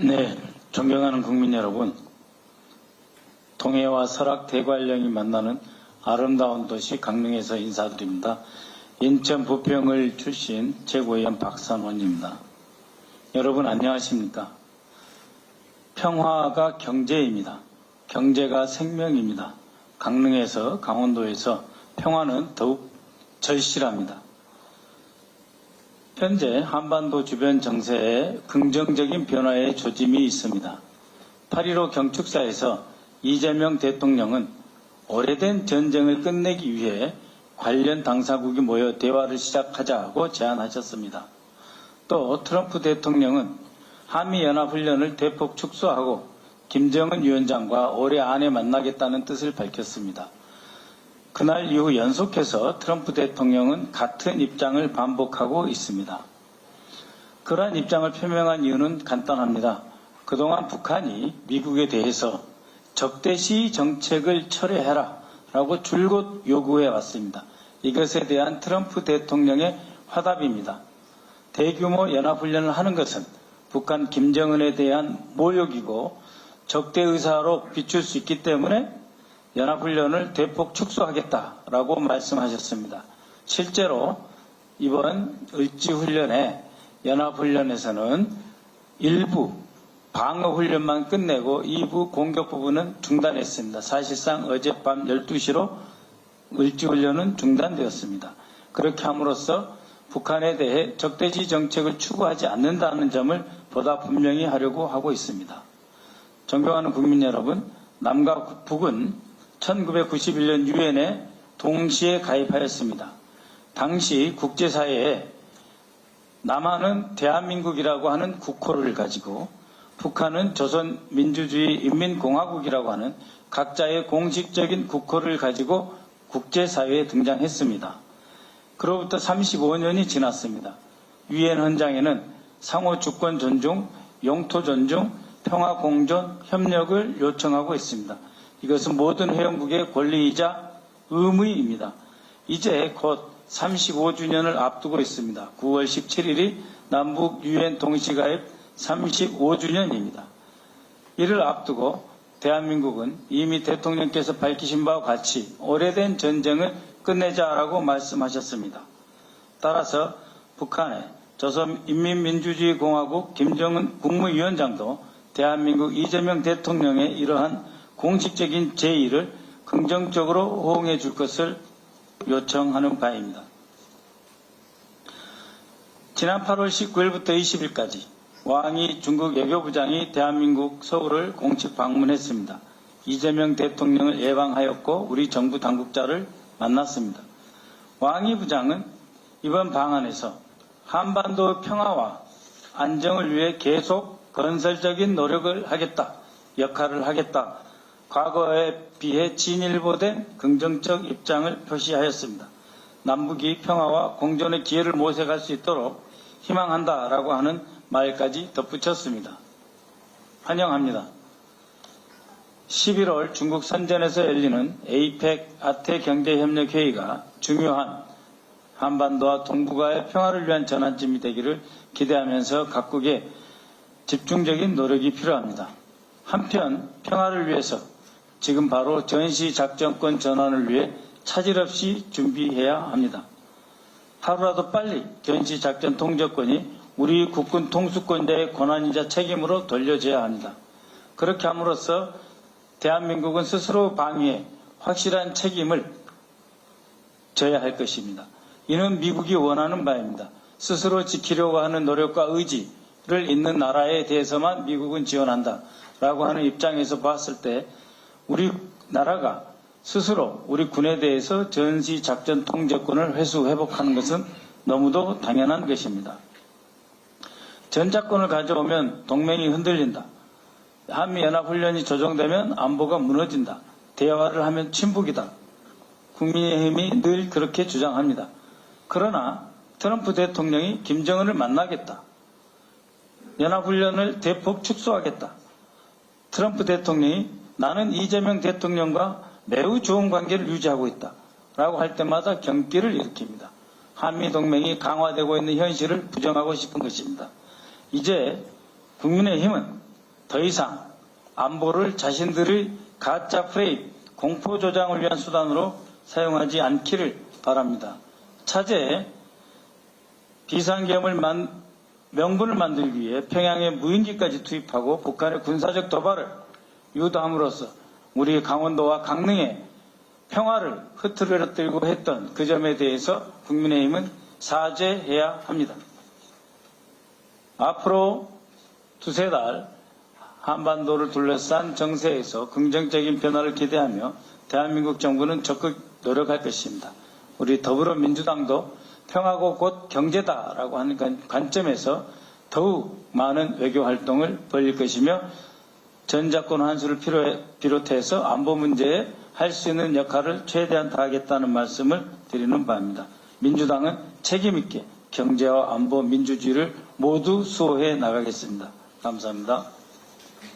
네, 존경하는 국민 여러분, 동해와 설악 대관령이 만나는 아름다운 도시 강릉에서 인사드립니다. 인천 부평을 출신 최고위원 박선원입니다. 여러분 안녕하십니까? 평화가 경제입니다. 경제가 생명입니다. 강릉에서 강원도에서 평화는 더욱 절실합니다. 현재 한반도 주변 정세에 긍정적인 변화의 조짐이 있습니다. 8.15 경축사에서 이재명 대통령은 오래된 전쟁을 끝내기 위해 관련 당사국이 모여 대화를 시작하자고 제안하셨습니다. 또 트럼프 대통령은 한미연합훈련을 대폭 축소하고 김정은 위원장과 올해 안에 만나겠다는 뜻을 밝혔습니다. 그날 이후 연속해서 트럼프 대통령은 같은 입장을 반복하고 있습니다. 그러한 입장을 표명한 이유는 간단합니다. 그동안 북한이 미국에 대해서 적대시 정책을 철회해라 라고 줄곧 요구해 왔습니다. 이것에 대한 트럼프 대통령의 화답입니다. 대규모 연합훈련을 하는 것은 북한 김정은에 대한 모욕이고 적대의사로 비출 수 있기 때문에 연합훈련을 대폭 축소하겠다라고 말씀하셨습니다. 실제로 이번 을지훈련에 연합훈련에서는 일부 방어훈련만 끝내고 2부 공격 부분은 중단했습니다. 사실상 어젯밤 12시로 을지훈련은 중단되었습니다. 그렇게 함으로써 북한에 대해 적대시 정책을 추구하지 않는다는 점을 보다 분명히 하려고 하고 있습니다. 존경하는 국민 여러분, 남과 북은 1991년 유엔에 동시에 가입하였습니다. 당시 국제사회에 남한은 대한민국이라고 하는 국호를 가지고 북한은 조선민주주의인민공화국이라고 하는 각자의 공식적인 국호를 가지고 국제사회에 등장했습니다. 그로부터 35년이 지났습니다. 유엔 헌장에는 상호 주권 존중, 영토 존중, 평화 공존, 협력을 요청하고 있습니다. 이것은 모든 회원국의 권리이자 의무입니다. 이제 곧 35주년을 앞두고 있습니다. 9월 17일이 남북 유엔 동시가입 35주년입니다. 이를 앞두고 대한민국은 이미 대통령께서 밝히신 바와 같이 오래된 전쟁을 끝내자라고 말씀하셨습니다. 따라서 북한의 조선인민민주주의공화국 김정은 국무위원장도 대한민국 이재명 대통령의 이러한 공식적인 제의를 긍정적으로 호응해 줄 것을 요청하는 바입니다. 지난 8월 19일부터 20일까지 왕이 중국 외교부장이 대한민국 서울을 공식 방문했습니다. 이재명 대통령을 예방하였고 우리 정부 당국자를 만났습니다. 왕이 부장은 이번 방한에서 한반도 평화와 안정을 위해 계속 건설적인 노력을 하겠다, 역할을 하겠다, 과거에 비해 진일보된 긍정적 입장을 표시하였습니다. 남북이 평화와 공존의 기회를 모색할 수 있도록 희망한다라고 하는 말까지 덧붙였습니다. 환영합니다. 11월 중국 선전에서 열리는 에이펙 아태경제협력회의가 중요한 한반도와 동북아의 평화를 위한 전환점이 되기를 기대하면서 각국의 집중적인 노력이 필요합니다. 한편 평화를 위해서 지금 바로 전시작전권 전환을 위해 차질 없이 준비해야 합니다. 하루라도 빨리 전시작전 통제권이 우리 국군 통수권자의 권한이자 책임으로 돌려져야 합니다. 그렇게 함으로써 대한민국은 스스로 방위에 확실한 책임을 져야 할 것입니다. 이는 미국이 원하는 바입니다. 스스로 지키려고 하는 노력과 의지를 있는 나라에 대해서만 미국은 지원한다 라고 하는 입장에서 봤을 때 우리나라가 스스로 우리 군에 대해서 전시작전 통제권을 회복하는 것은 너무도 당연한 것입니다. 전작권을 가져오면 동맹이 흔들린다. 한미연합훈련이 조정되면 안보가 무너진다. 대화를 하면 침묵이다. 국민의힘이 늘 그렇게 주장합니다. 그러나 트럼프 대통령이 김정은을 만나겠다. 연합훈련을 대폭 축소하겠다. 트럼프 대통령이 나는 이재명 대통령과 매우 좋은 관계를 유지하고 있다. 라고 할 때마다 경기를 일으킵니다. 한미동맹이 강화되고 있는 현실을 부정하고 싶은 것입니다. 이제 국민의힘은 더 이상 안보를 자신들의 가짜 프레임, 공포 조장을 위한 수단으로 사용하지 않기를 바랍니다. 차제 비상계엄을 명분을 만들기 위해 평양에 무인기까지 투입하고 북한의 군사적 도발을 유도함으로써 우리 강원도와 강릉의 평화를 흐트러뜨리고 했던 그 점에 대해서 국민의힘은 사죄해야 합니다. 앞으로 두세 달 한반도를 둘러싼 정세에서 긍정적인 변화를 기대하며 대한민국 정부는 적극 노력할 것입니다. 우리 더불어민주당도 평화고 곧 경제다라고 하는 관점에서 더욱 많은 외교 활동을 벌일 것이며 전작권 환수를 비롯해서 안보 문제에 할 수 있는 역할을 최대한 다하겠다는 말씀을 드리는 바입니다. 민주당은 책임있게 경제와 안보, 민주주의를 모두 수호해 나가겠습니다. 감사합니다.